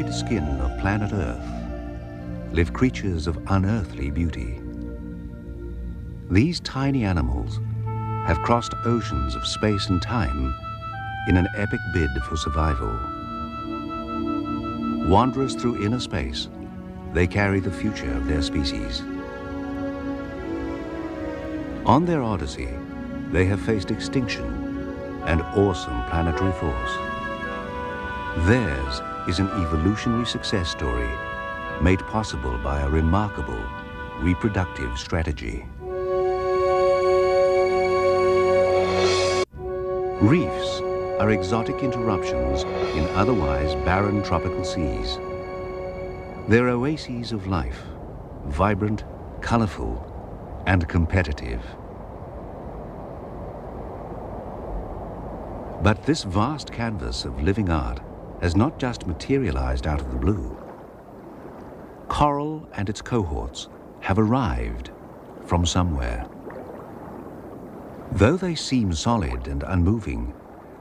liquid skin of planet Earth live creatures of unearthly beauty. These tiny animals have crossed oceans of space and time in an epic bid for survival. Wanderers through inner space, they carry the future of their species. On their odyssey, they have faced extinction and awesome planetary force. Theirs is an evolutionary success story made possible by a remarkable reproductive strategy. Reefs are exotic interruptions in otherwise barren tropical seas. They're oases of life, vibrant, colorful, and competitive. But this vast canvas of living art has not just materialized out of the blue. Coral and its cohorts have arrived from somewhere. Though they seem solid and unmoving,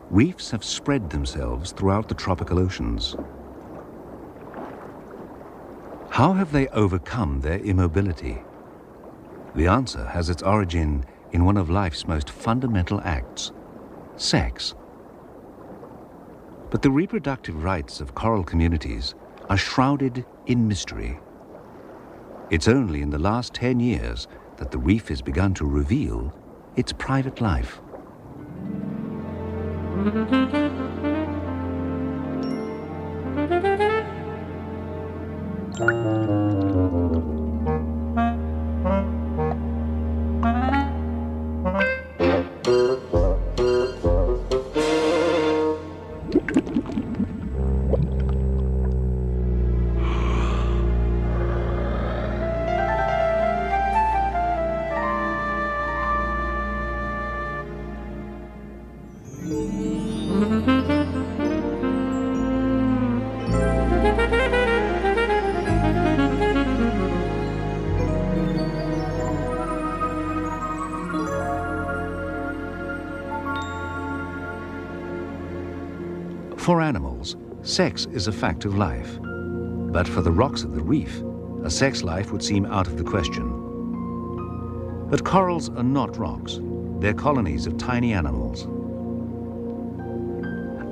reefs have spread themselves throughout the tropical oceans. How have they overcome their immobility? The answer has its origin in one of life's most fundamental acts, sex. But the reproductive rights of coral communities are shrouded in mystery. It's only in the last 10 years that the reef has begun to reveal its private life. For animals, sex is a fact of life. But for the rocks of the reef, a sex life would seem out of the question. But corals are not rocks. They're colonies of tiny animals.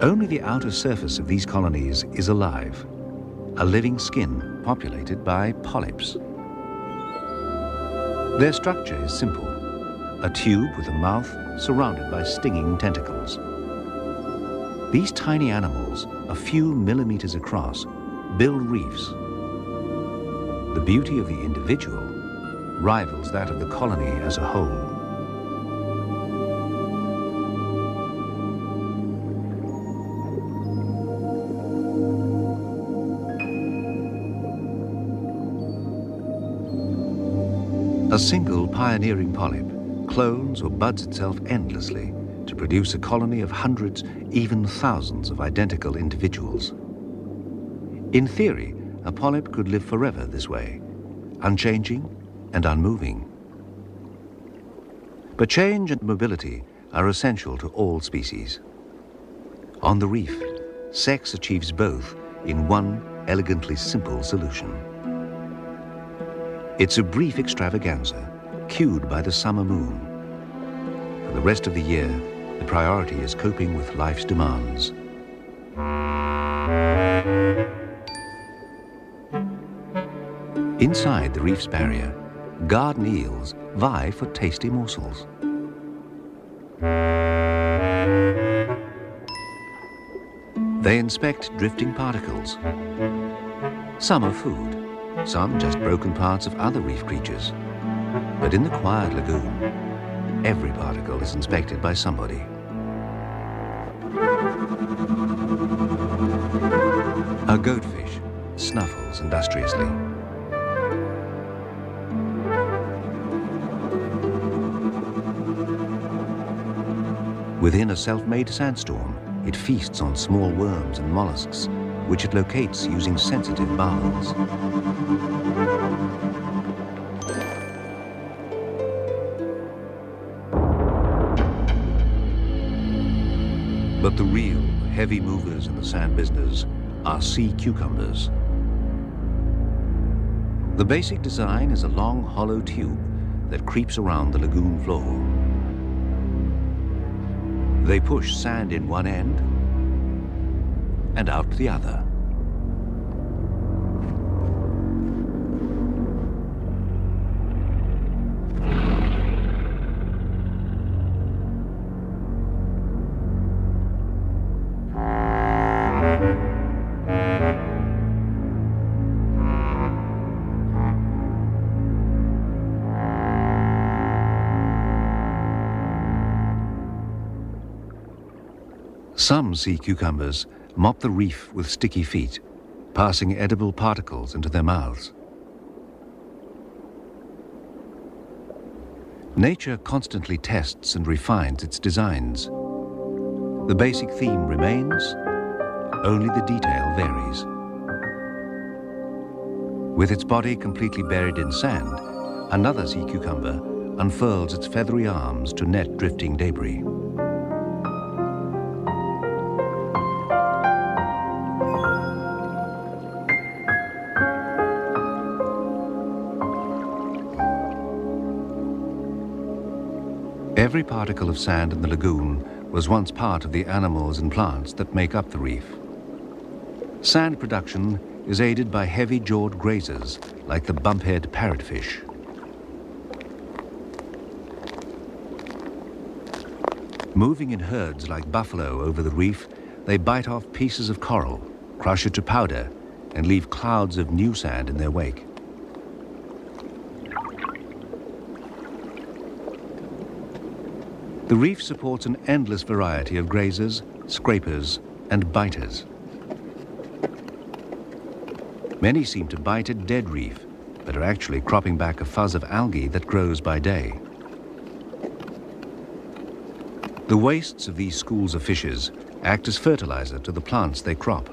Only the outer surface of these colonies is alive, a living skin populated by polyps. Their structure is simple, a tube with a mouth surrounded by stinging tentacles. These tiny animals, a few millimeters across, build reefs. The beauty of the individual rivals that of the colony as a whole. A single pioneering polyp clones or buds itself endlessly to produce a colony of hundreds, even thousands of identical individuals. In theory, a polyp could live forever this way, unchanging and unmoving. But change and mobility are essential to all species. On the reef, sex achieves both in one elegantly simple solution. It's a brief extravaganza, cued by the summer moon. For the rest of the year, the priority is coping with life's demands. Inside the reef's barrier, garden eels vie for tasty morsels. They inspect drifting particles. Some are food, some just broken parts of other reef creatures. But in the quiet lagoon, every particle is inspected by somebody. A goatfish snuffles industriously. Within a self-made sandstorm, it feasts on small worms and mollusks, which it locates using sensitive barbels. But the real heavy movers in the sand business are sea cucumbers. The basic design is a long hollow tube that creeps around the lagoon floor. They push sand in one end and out the other. Some sea cucumbers mop the reef with sticky feet, passing edible particles into their mouths. Nature constantly tests and refines its designs. The basic theme remains, only the detail varies. With its body completely buried in sand, another sea cucumber unfurls its feathery arms to net drifting debris. Every particle of sand in the lagoon was once part of the animals and plants that make up the reef. Sand production is aided by heavy-jawed grazers like the bumphead parrotfish. Moving in herds like buffalo over the reef, they bite off pieces of coral, crush it to powder, and leave clouds of new sand in their wake. The reef supports an endless variety of grazers, scrapers, and biters. Many seem to bite a dead reef, but are actually cropping back a fuzz of algae that grows by day. The wastes of these schools of fishes act as fertilizer to the plants they crop.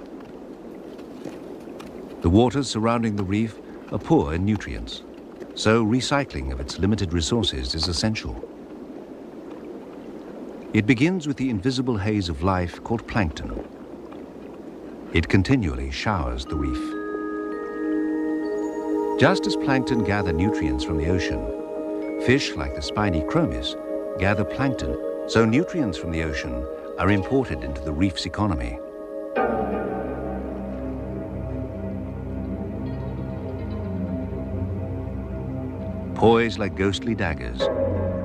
The waters surrounding the reef are poor in nutrients, so recycling of its limited resources is essential. It begins with the invisible haze of life called plankton. It continually showers the reef. Just as plankton gather nutrients from the ocean, fish like the spiny chromis gather plankton, so nutrients from the ocean are imported into the reef's economy. Poised like ghostly daggers,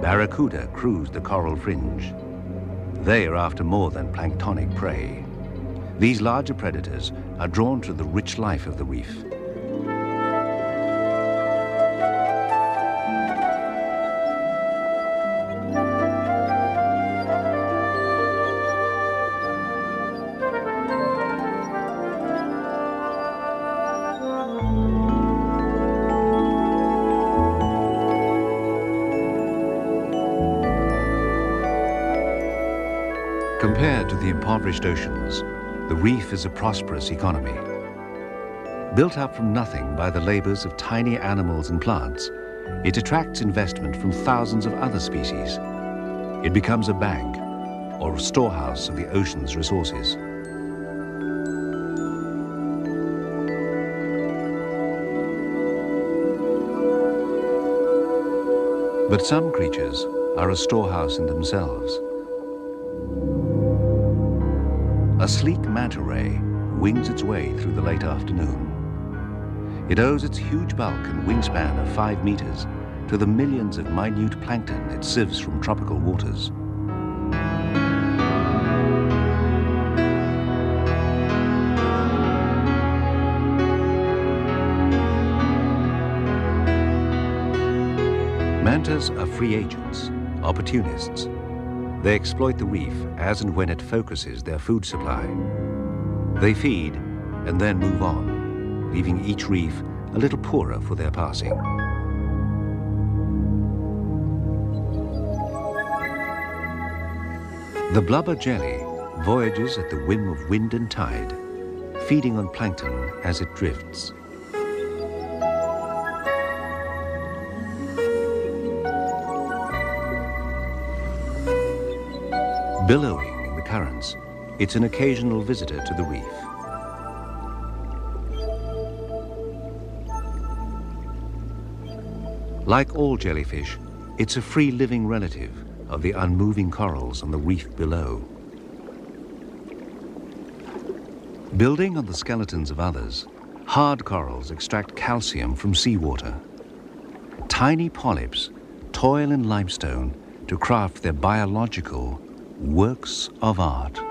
barracuda cruise the coral fringe. They are after more than planktonic prey. These larger predators are drawn to the rich life of the reef. Compared to the impoverished oceans, the reef is a prosperous economy. Built up from nothing by the labors of tiny animals and plants, it attracts investment from thousands of other species. It becomes a bank or a storehouse of the ocean's resources. But some creatures are a storehouse in themselves. A sleek manta ray wings its way through the late afternoon. It owes its huge bulk and wingspan of 5 meters to the millions of minute plankton it sieves from tropical waters. Mantas are free agents, opportunists. They exploit the reef as and when it focuses their food supply. They feed and then move on, leaving each reef a little poorer for their passing. The blubber jelly voyages at the whim of wind and tide, feeding on plankton as it drifts. Billowing in the currents, it's an occasional visitor to the reef. Like all jellyfish, it's a free-living relative of the unmoving corals on the reef below. Building on the skeletons of others, hard corals extract calcium from seawater. Tiny polyps toil in limestone to craft their biological works of art.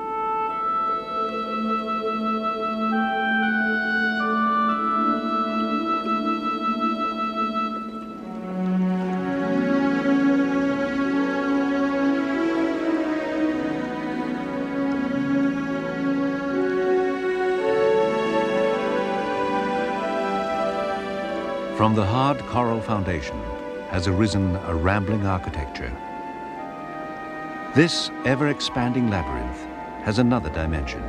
From the hard coral foundation has arisen a rambling architecture. This ever-expanding labyrinth has another dimension.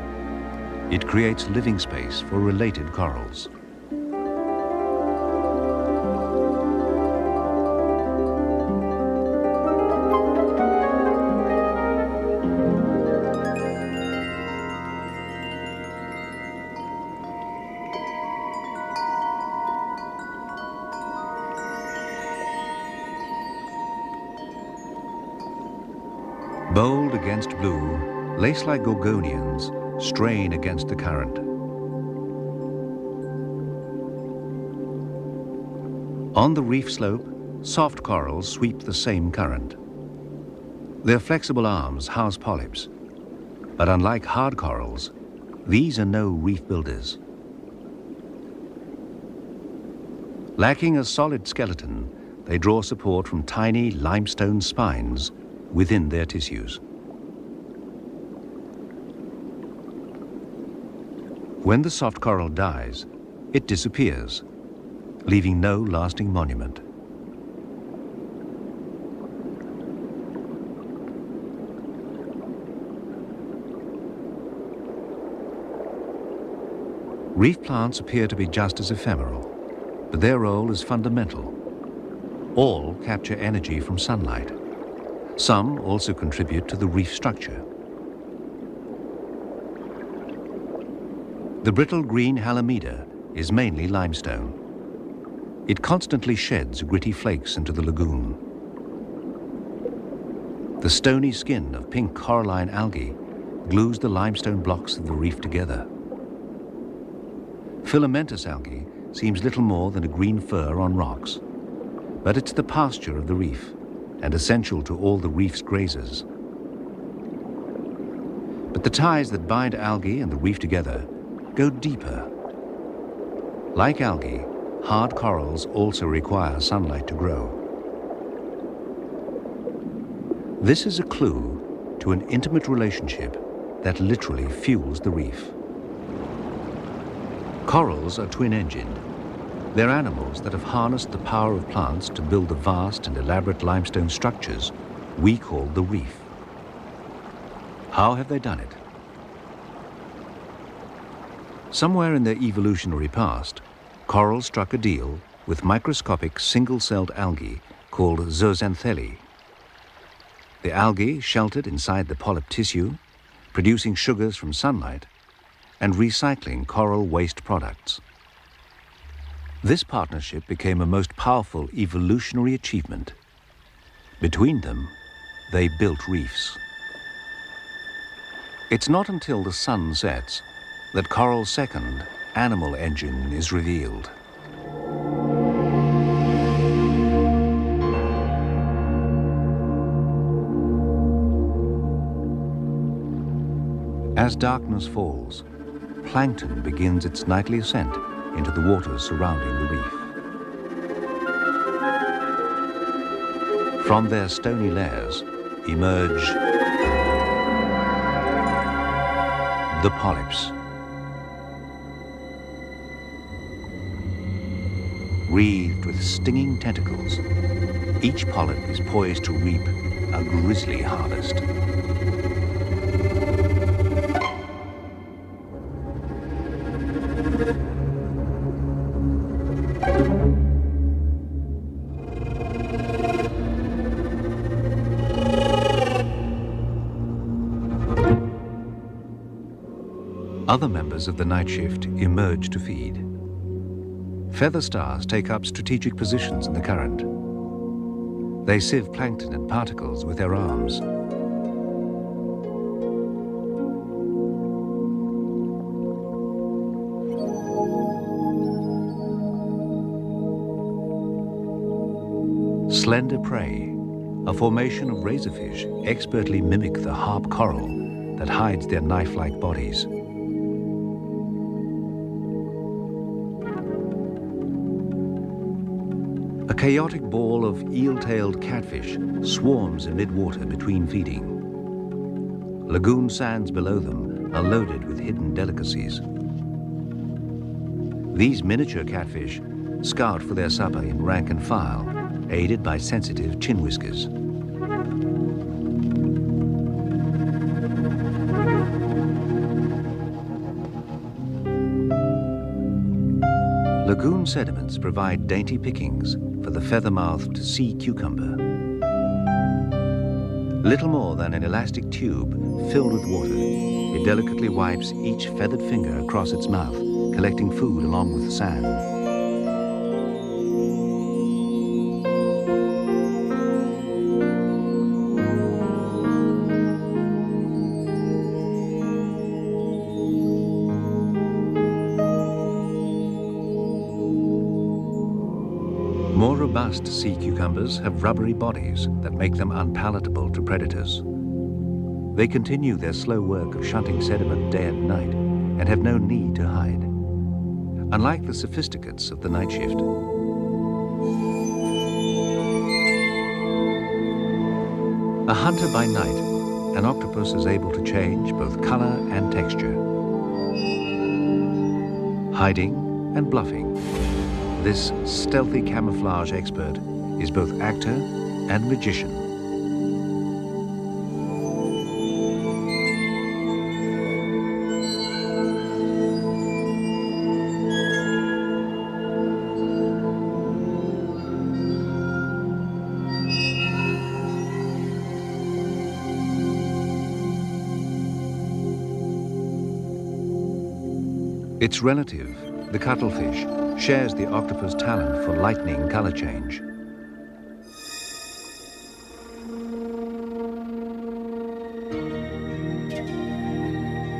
It creates living space for related corals. Bold against blue, lace-like gorgonians strain against the current. On the reef slope, soft corals sweep the same current. Their flexible arms house polyps, but unlike hard corals, these are no reef builders. Lacking a solid skeleton, they draw support from tiny limestone spines within their tissues. When the soft coral dies, it disappears, leaving no lasting monument. Reef plants appear to be just as ephemeral, but their role is fundamental. All capture energy from sunlight. Some also contribute to the reef structure. The brittle green Halimeda is mainly limestone. It constantly sheds gritty flakes into the lagoon. The stony skin of pink coralline algae glues the limestone blocks of the reef together. Filamentous algae seems little more than a green fur on rocks, but it's the pasture of the reef and essential to all the reef's grazers. But the ties that bind algae and the reef together go deeper. Like algae, hard corals also require sunlight to grow. This is a clue to an intimate relationship that literally fuels the reef. Corals are twin-engined. They're animals that have harnessed the power of plants to build the vast and elaborate limestone structures we call the reef. How have they done it? Somewhere in their evolutionary past, corals struck a deal with microscopic single-celled algae called zooxanthellae. The algae sheltered inside the polyp tissue, producing sugars from sunlight and recycling coral waste products. This partnership became a most powerful evolutionary achievement. Between them, they built reefs. It's not until the sun sets that coral's second, animal engine is revealed. As darkness falls, plankton begins its nightly ascent into the waters surrounding the reef. From their stony lairs emerge the polyps. Wreathed with stinging tentacles, each polyp is poised to reap a grisly harvest. Other members of the night shift emerge to feed. Feather stars take up strategic positions in the current. They sieve plankton and particles with their arms. Slender prey, a formation of razorfish, expertly mimic the harp coral that hides their knife-like bodies. A chaotic ball of eel-tailed catfish swarms in mid-water between feeding. Lagoon sands below them are loaded with hidden delicacies. These miniature catfish scout for their supper in rank and file, aided by sensitive chin whiskers. Lagoon sediments provide dainty pickings for the feather-mouthed sea cucumber. Little more than an elastic tube filled with water, it delicately wipes each feathered finger across its mouth, collecting food along with the sand. More robust sea cucumbers have rubbery bodies that make them unpalatable to predators. They continue their slow work of shunting sediment day and night and have no need to hide, unlike the sophisticates of the night shift. A hunter by night, an octopus is able to change both color and texture. Hiding and bluffing, this stealthy camouflage expert is both actor and magician. Its relative, the cuttlefish, shares the octopus' talent for lightning color change.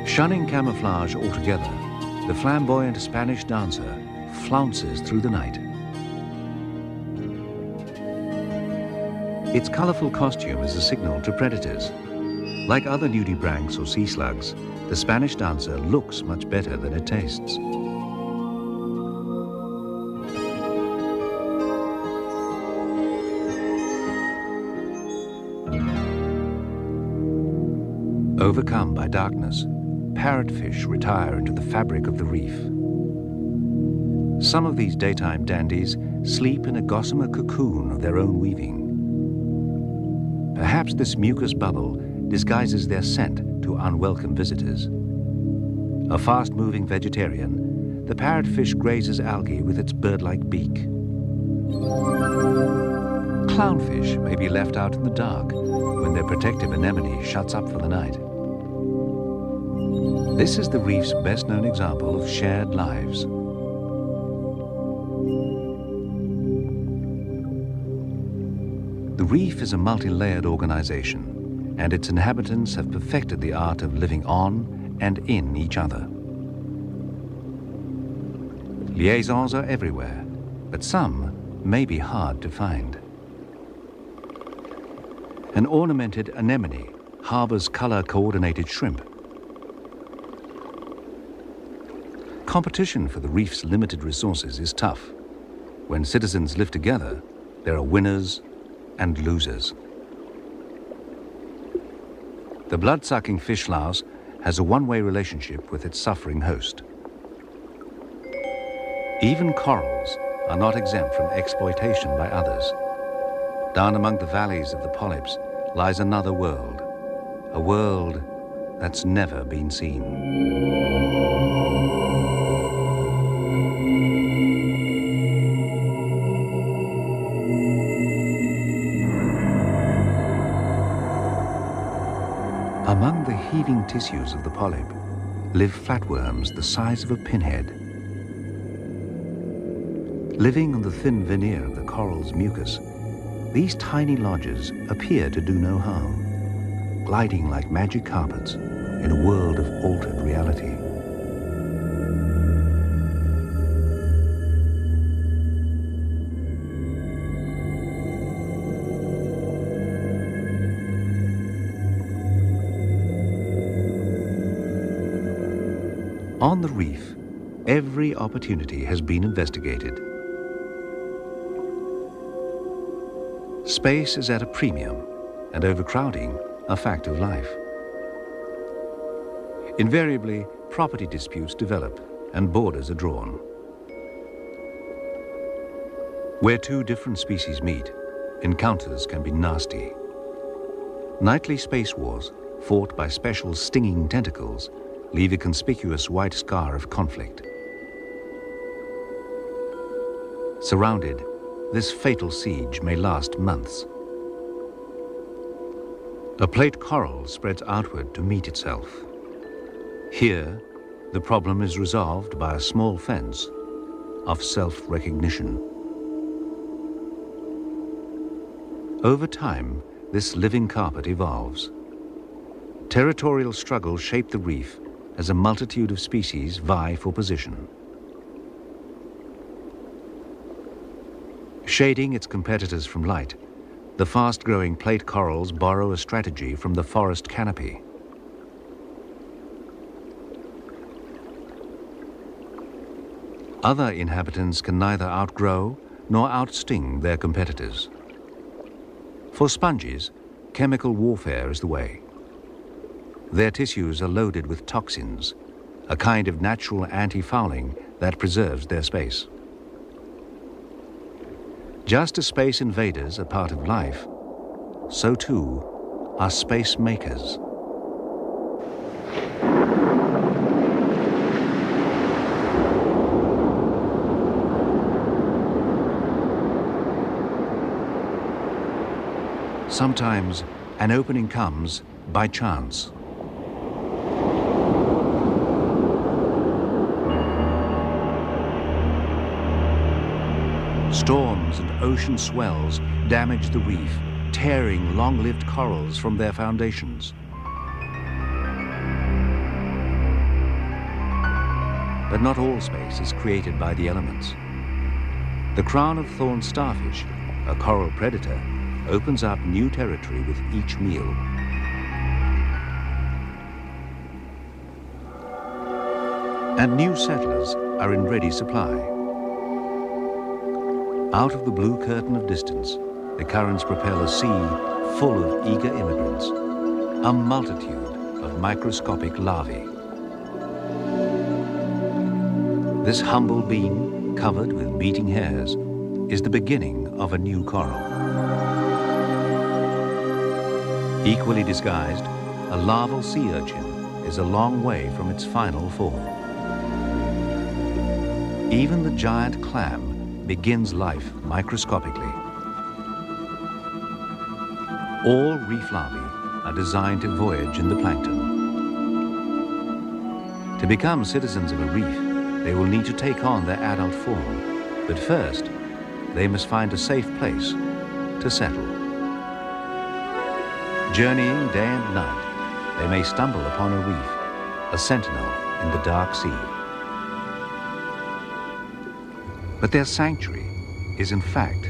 Shunning camouflage altogether, the flamboyant Spanish dancer flounces through the night. Its colorful costume is a signal to predators. Like other nudibranchs or sea slugs, the Spanish dancer looks much better than it tastes. Overcome by darkness, parrotfish retire into the fabric of the reef. Some of these daytime dandies sleep in a gossamer cocoon of their own weaving. Perhaps this mucus bubble disguises their scent to unwelcome visitors. A fast-moving vegetarian, the parrotfish grazes algae with its bird-like beak. Clownfish may be left out in the dark when their protective anemone shuts up for the night. This is the reef's best-known example of shared lives. The reef is a multi-layered organization, and its inhabitants have perfected the art of living on and in each other. Liaisons are everywhere, but some may be hard to find. An ornamented anemone harbors color-coordinated shrimp. Competition for the reef's limited resources is tough. When citizens live together, there are winners and losers. The blood-sucking fish louse has a one-way relationship with its suffering host. Even corals are not exempt from exploitation by others. Down among the valleys of the polyps lies another world, a world that's never been seen. Among the heaving tissues of the polyp live flatworms the size of a pinhead. Living on the thin veneer of the coral's mucus, These tiny lodges appear to do no harm, gliding like magic carpets in a world of altered reality. On the reef, every opportunity has been investigated. Space is at a premium, and overcrowding a fact of life. Invariably, property disputes develop and borders are drawn. Where two different species meet, encounters can be nasty. Nightly space wars, fought by special stinging tentacles, leave a conspicuous white scar of conflict. Surrounded, this fatal siege may last months. A plate coral spreads outward to meet itself. Here, the problem is resolved by a small fence of self-recognition. Over time, this living carpet evolves. Territorial struggles shape the reef as a multitude of species vie for position. Shading its competitors from light, the fast-growing plate corals borrow a strategy from the forest canopy. Other inhabitants can neither outgrow nor outsting their competitors. For sponges, chemical warfare is the way. Their tissues are loaded with toxins, a kind of natural anti-fouling that preserves their space. Just as space invaders are part of life, so too are space makers. Sometimes an opening comes by chance. Storms and ocean swells damage the reef, tearing long-lived corals from their foundations. But not all space is created by the elements. The crown-of-thorn starfish, a coral predator, opens up new territory with each meal. And new settlers are in ready supply. Out of the blue curtain of distance, the currents propel a sea full of eager immigrants, a multitude of microscopic larvae. This humble being, covered with beating hairs, is the beginning of a new coral. Equally disguised, a larval sea urchin is a long way from its final form. Even the giant clam begins life microscopically. All reef larvae are designed to voyage in the plankton. To become citizens of a reef, they will need to take on their adult form, but first, they must find a safe place to settle. Journeying day and night, they may stumble upon a reef, a sentinel in the dark sea. But their sanctuary is in fact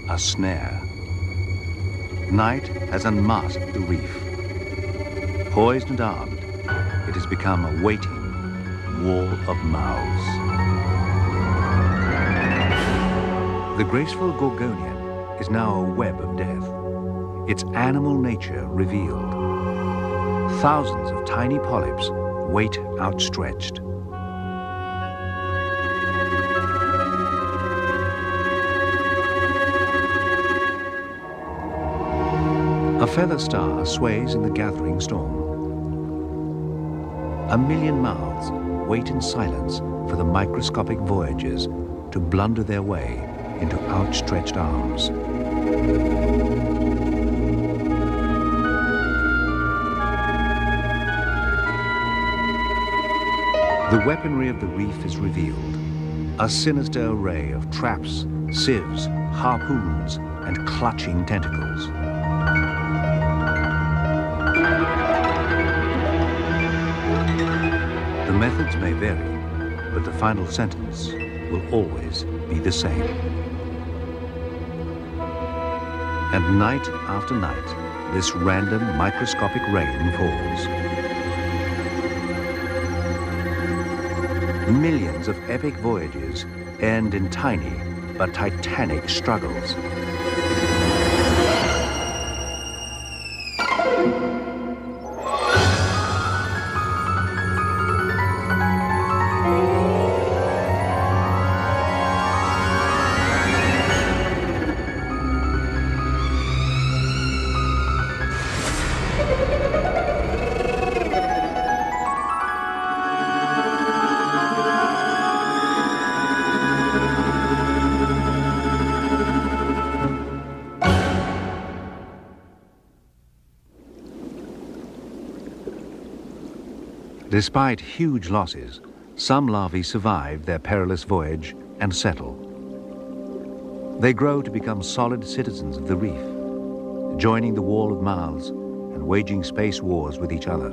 a snare. Night has unmasked the reef. Poised and armed, it has become a waiting wall of mouths. The graceful gorgonian is now a web of death, its animal nature revealed. Thousands of tiny polyps wait outstretched. A feather star sways in the gathering storm. A million mouths wait in silence for the microscopic voyagers to blunder their way into outstretched arms. The weaponry of the reef is revealed. A sinister array of traps, sieves, harpoons, and clutching tentacles. The methods may vary, but the final sentence will always be the same. And night after night, this random microscopic rain falls. Millions of epic voyages end in tiny but titanic struggles. Despite huge losses, some larvae survive their perilous voyage and settle. They grow to become solid citizens of the reef, joining the wall of mouths and waging space wars with each other.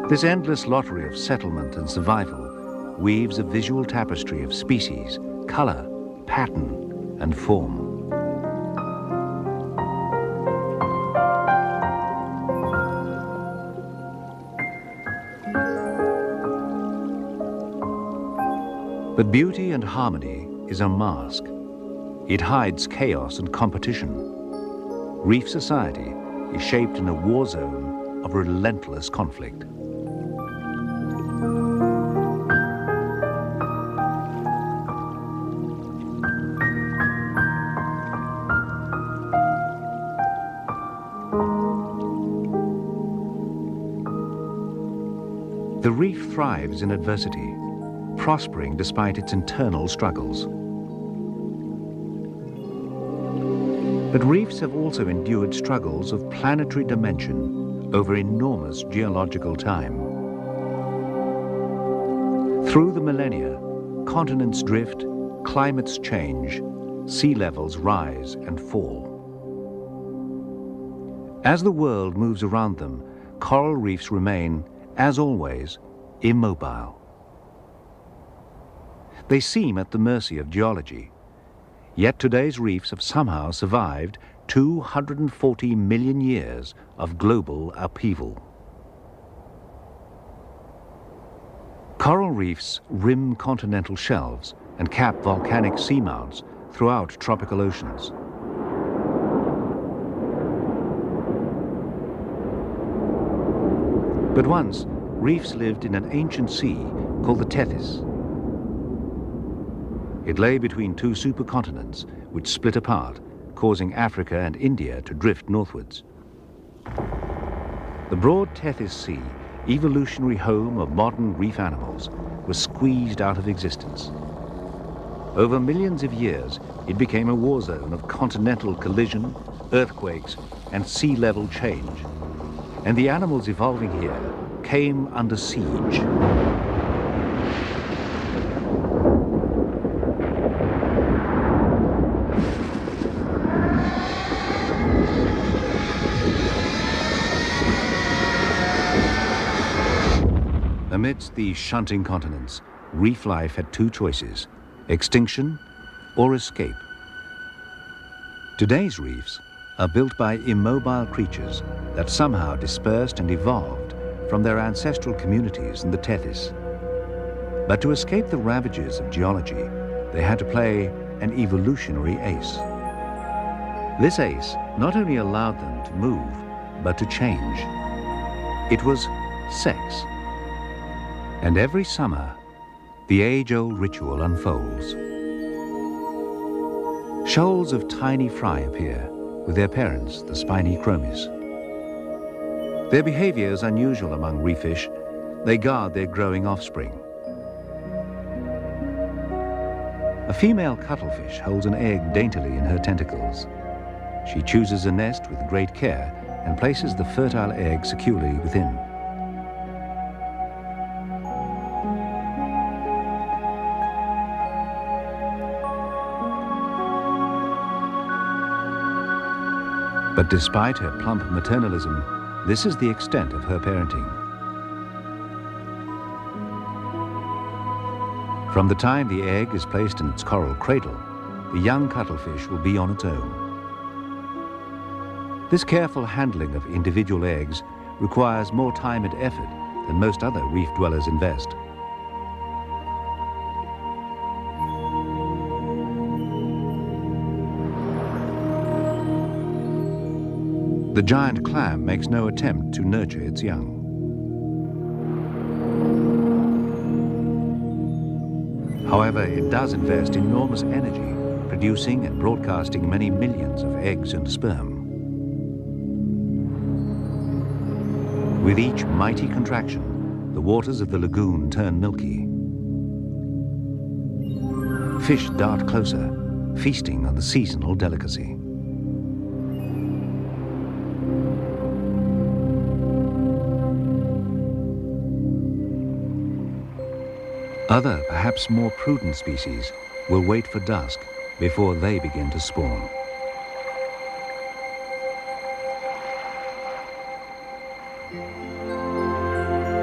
This endless lottery of settlement and survival weaves a visual tapestry of species, color, pattern, and form. But beauty and harmony is a mask. It hides chaos and competition. Reef society is shaped in a war zone of relentless conflict. The reef thrives in adversity, prospering despite its internal struggles. But reefs have also endured struggles of planetary dimension over enormous geological time. Through the millennia, continents drift, climates change, sea levels rise and fall. As the world moves around them, coral reefs remain, as always, immobile. They seem at the mercy of geology, yet today's reefs have somehow survived 240 million years of global upheaval. Coral reefs rim continental shelves and cap volcanic seamounts throughout tropical oceans. But once, reefs lived in an ancient sea called the Tethys. It lay between two supercontinents, which split apart, causing Africa and India to drift northwards. The broad Tethys Sea, evolutionary home of modern reef animals, was squeezed out of existence. Over millions of years, it became a war zone of continental collision, earthquakes, and sea level change. And the animals evolving here came under siege. Amidst these shunting continents, reef life had two choices: extinction or escape. Today's reefs are built by immobile creatures that somehow dispersed and evolved from their ancestral communities in the Tethys. But to escape the ravages of geology, they had to play an evolutionary ace. This ace not only allowed them to move, but to change. It was sex. And every summer, the age-old ritual unfolds. Shoals of tiny fry appear with their parents, the spiny chromis. Their behavior is unusual among reef fish. They guard their growing offspring. A female cuttlefish holds an egg daintily in her tentacles. She chooses a nest with great care and places the fertile egg securely within. But despite her plump maternalism, this is the extent of her parenting. From the time the egg is placed in its coral cradle, the young cuttlefish will be on its own. This careful handling of individual eggs requires more time and effort than most other reef dwellers invest. The giant clam makes no attempt to nurture its young. However, it does invest enormous energy producing and broadcasting many millions of eggs and sperm. With each mighty contraction, the waters of the lagoon turn milky. Fish dart closer, feasting on the seasonal delicacy. Other, perhaps more prudent species will wait for dusk before they begin to spawn.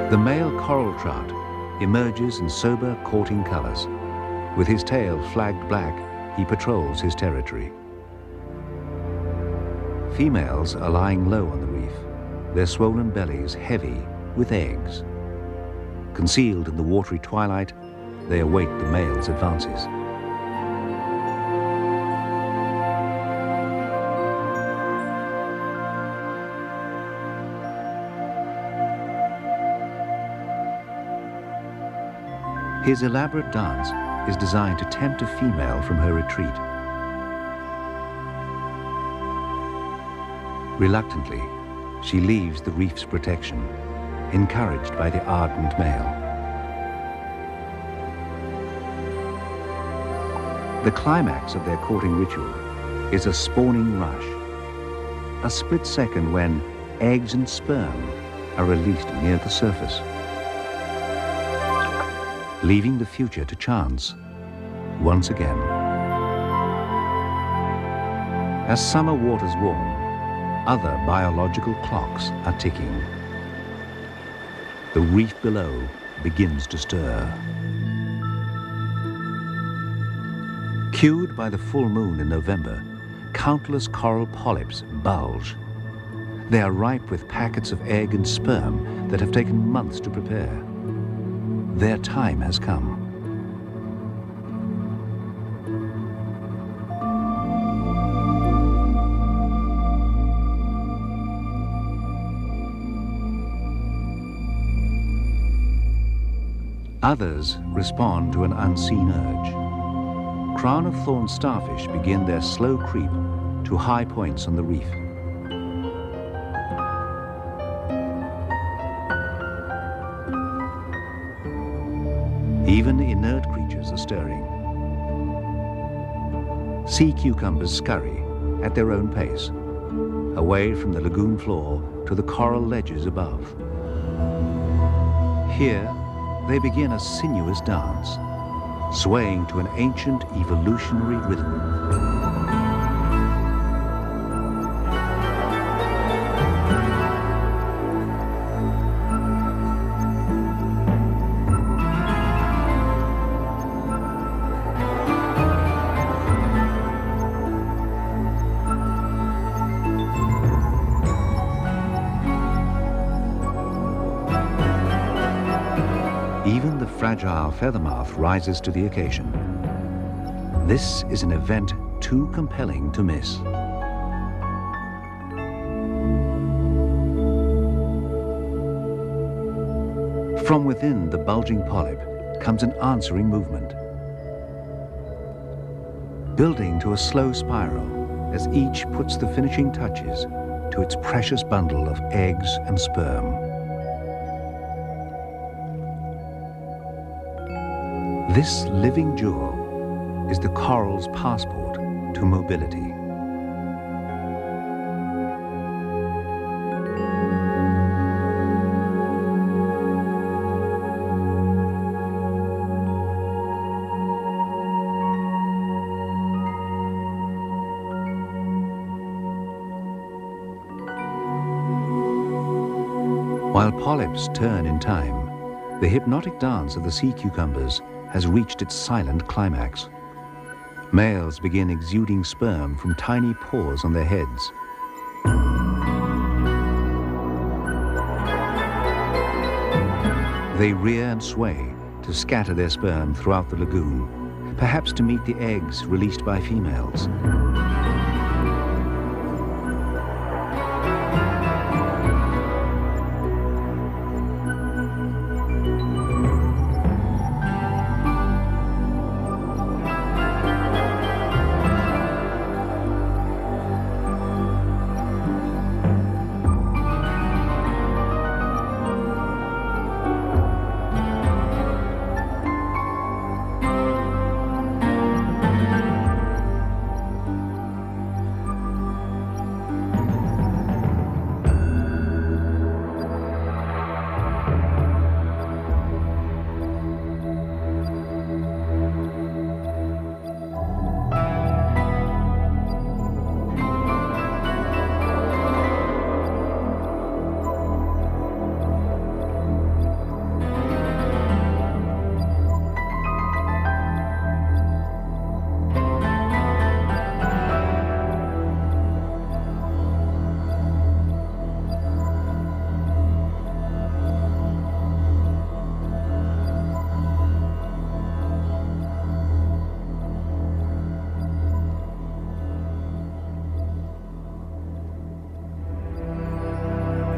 The male coral trout emerges in sober courting colors. With his tail flagged black, he patrols his territory. Females are lying low on the reef, their swollen bellies heavy with eggs. Concealed in the watery twilight, they await the male's advances. His elaborate dance is designed to tempt a female from her retreat. Reluctantly, she leaves the reef's protection, encouraged by the ardent male. The climax of their courting ritual is a spawning rush, a split second when eggs and sperm are released near the surface, leaving the future to chance once again. As summer waters warm, other biological clocks are ticking. The reef below begins to stir. Cued by the full moon in November, countless coral polyps bulge. They are ripe with packets of egg and sperm that have taken months to prepare. Their time has come. Others respond to an unseen urge. Crown-of-thorn starfish begin their slow creep to high points on the reef. Even inert creatures are stirring. Sea cucumbers scurry at their own pace, away from the lagoon floor to the coral ledges above. Here, they begin a sinuous dance, swaying to an ancient evolutionary rhythm. Even the fragile feathermouth rises to the occasion. This is an event too compelling to miss. From within the bulging polyp comes an answering movement, building to a slow spiral as each puts the finishing touches to its precious bundle of eggs and sperm. This living jewel is the coral's passport to mobility. While polyps turn in time, the hypnotic dance of the sea cucumbers has reached its silent climax. Males begin exuding sperm from tiny pores on their heads. They rear and sway to scatter their sperm throughout the lagoon, perhaps to meet the eggs released by females.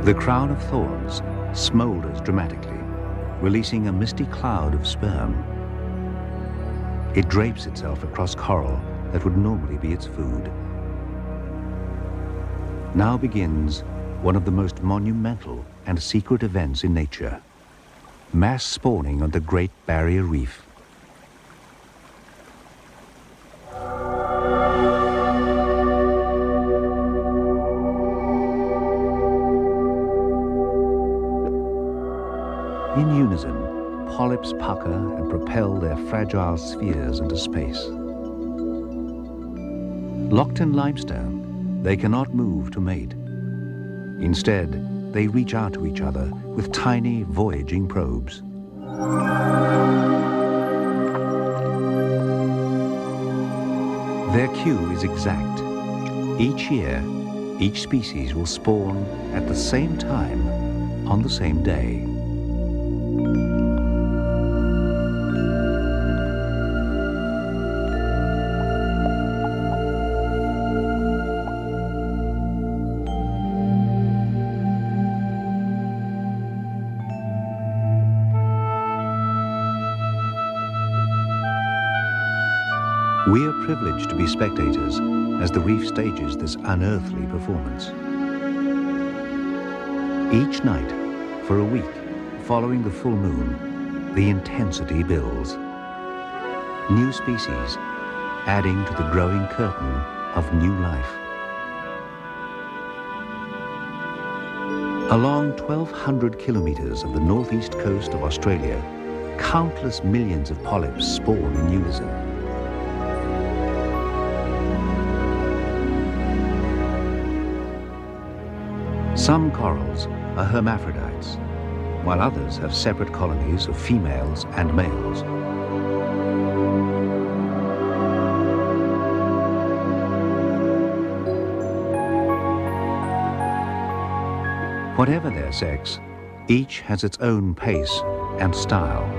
The crown of thorns smolders dramatically, releasing a misty cloud of sperm. It drapes itself across coral that would normally be its food. Now begins one of the most monumental and secret events in nature: mass spawning on the Great Barrier Reef. In unison, polyps pucker and propel their fragile spheres into space. Locked in limestone, they cannot move to mate. Instead, they reach out to each other with tiny, voyaging probes. Their cue is exact. Each year, each species will spawn at the same time on the same day. We are privileged to be spectators as the reef stages this unearthly performance. Each night, for a week, following the full moon, the intensity builds. New species adding to the growing curtain of new life. Along 1,200 kilometers of the northeast coast of Australia, countless millions of polyps spawn in unison. Some corals are hermaphrodites, while others have separate colonies of females and males. Whatever their sex, each has its own pace and style.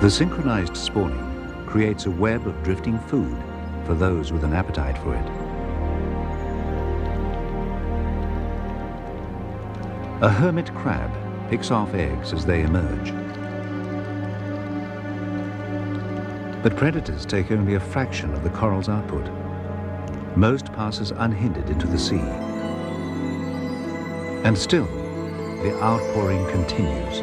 The synchronized spawning creates a web of drifting food for those with an appetite for it. A hermit crab picks off eggs as they emerge. But predators take only a fraction of the coral's output. Most passes unhindered into the sea. And still, the outpouring continues.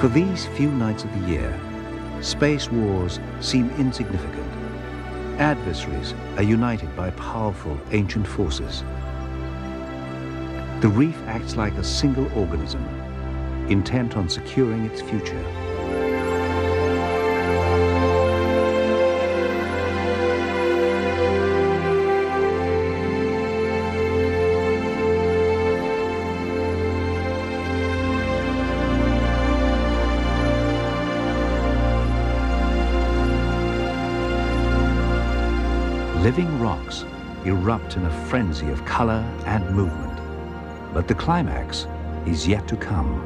For these few nights of the year, space wars seem insignificant. Adversaries are united by powerful ancient forces. The reef acts like a single organism, intent on securing its future. Living rocks erupt in a frenzy of color and movement. But the climax is yet to come.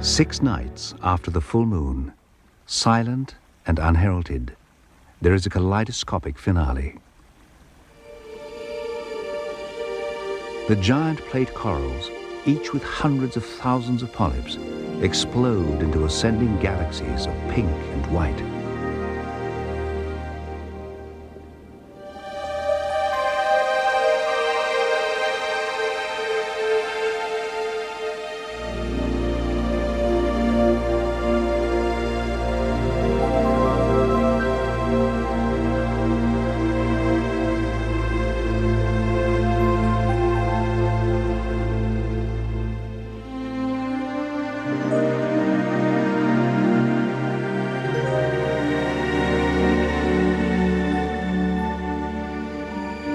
Six nights after the full moon, silent and unheralded, there is a kaleidoscopic finale. The giant plate corals, each with hundreds of thousands of polyps, explode into ascending galaxies of pink and white.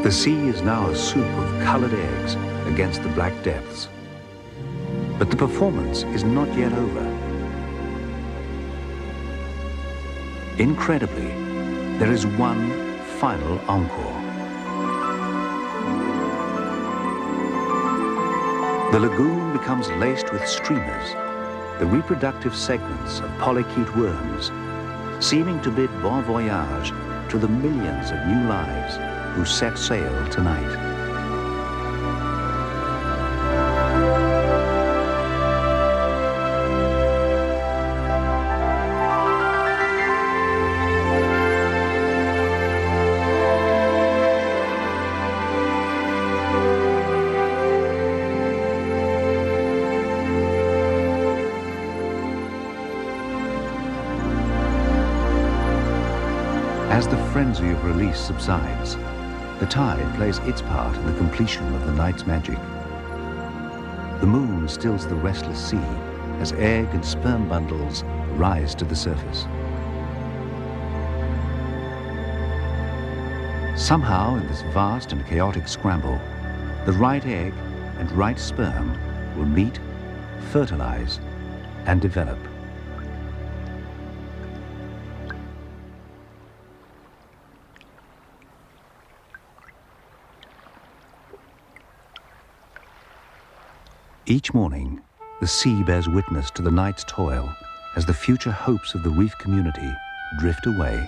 The sea is now a soup of colored eggs against the black depths. But the performance is not yet over. Incredibly, there is one final encore. The lagoon becomes laced with streamers, the reproductive segments of polychaete worms, seeming to bid bon voyage to the millions of new lives who set sail tonight. As the frenzy of release subsides, the tide plays its part in the completion of the night's magic. The moon stills the restless sea as egg and sperm bundles rise to the surface. Somehow, in this vast and chaotic scramble, the right egg and right sperm will meet, fertilize, and develop. Each morning, the sea bears witness to the night's toil as the future hopes of the reef community drift away.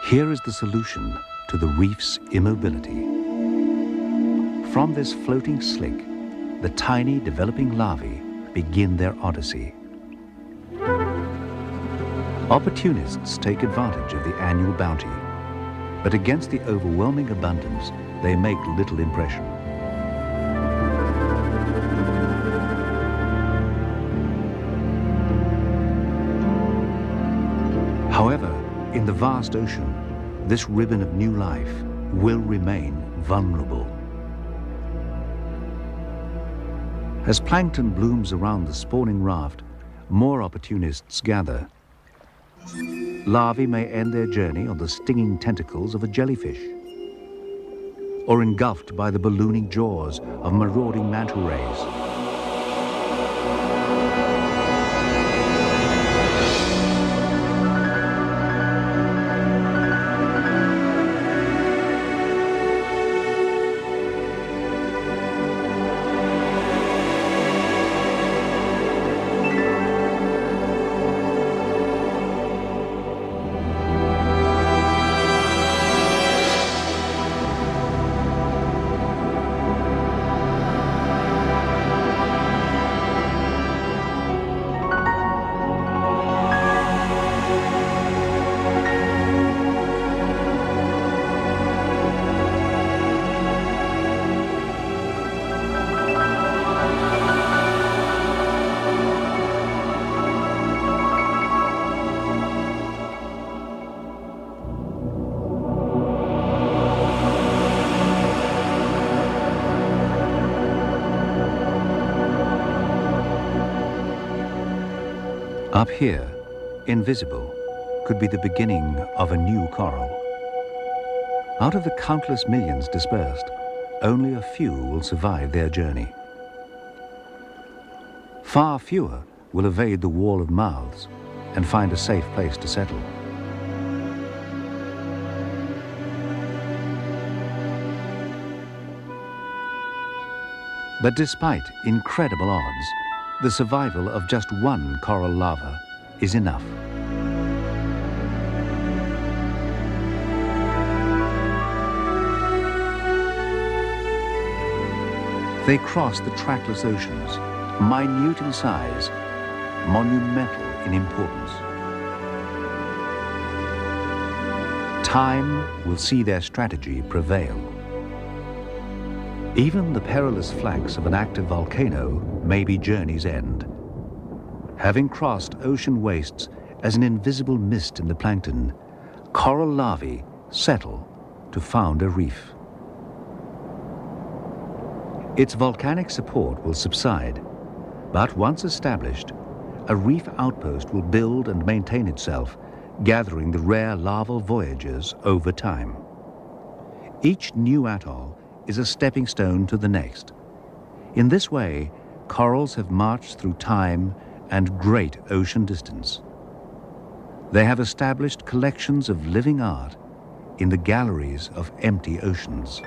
Here is the solution to the reef's immobility. From this floating slick, the tiny developing larvae begin their odyssey. Opportunists take advantage of the annual bounty, but against the overwhelming abundance, they make little impression. However, in the vast ocean, this ribbon of new life will remain vulnerable. As plankton blooms around the spawning raft, more opportunists gather. Larvae may end their journey on the stinging tentacles of a jellyfish, or engulfed by the ballooning jaws of marauding manta rays. Up here, invisible, could be the beginning of a new coral. Out of the countless millions dispersed, only a few will survive their journey. Far fewer will evade the wall of mouths and find a safe place to settle. But despite incredible odds, the survival of just one coral larva is enough. They cross the trackless oceans, minute in size, monumental in importance. Time will see their strategy prevail. Even the perilous flanks of an active volcano may be journey's end. Having crossed ocean wastes as an invisible mist in the plankton, coral larvae settle to found a reef. Its volcanic support will subside, but once established, a reef outpost will build and maintain itself, gathering the rare larval voyagers over time. Each new atoll is a stepping stone to the next. In this way, corals have marched through time and great ocean distance. They have established collections of living art in the galleries of empty oceans.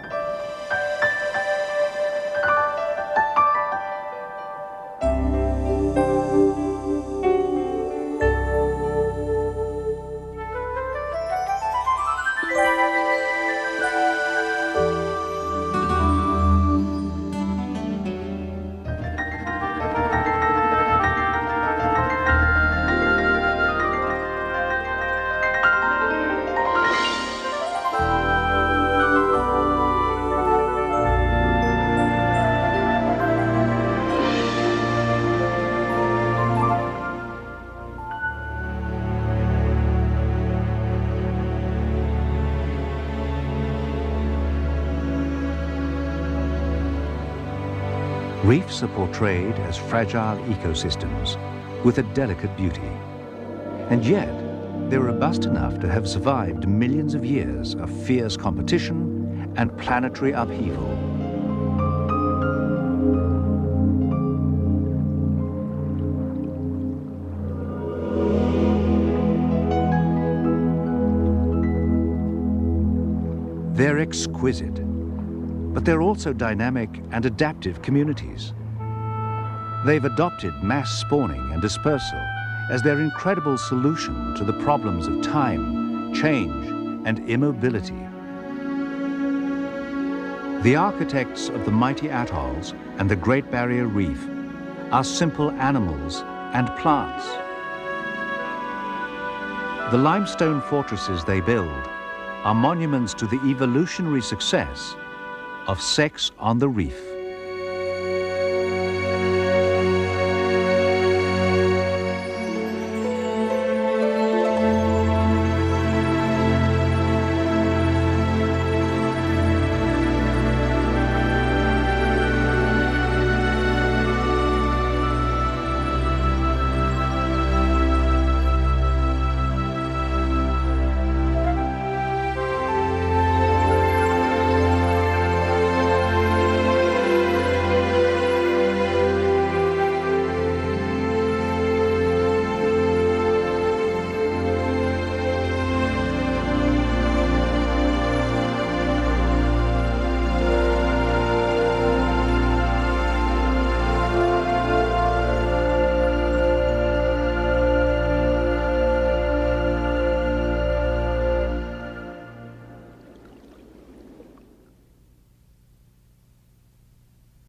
Reefs are portrayed as fragile ecosystems with a delicate beauty. And yet, they're robust enough to have survived millions of years of fierce competition and planetary upheaval. They're exquisite, but they're also dynamic and adaptive communities. They've adopted mass spawning and dispersal as their incredible solution to the problems of time, change, and immobility. The architects of the mighty atolls and the Great Barrier Reef are simple animals and plants. The limestone fortresses they build are monuments to the evolutionary success of sex on the reef.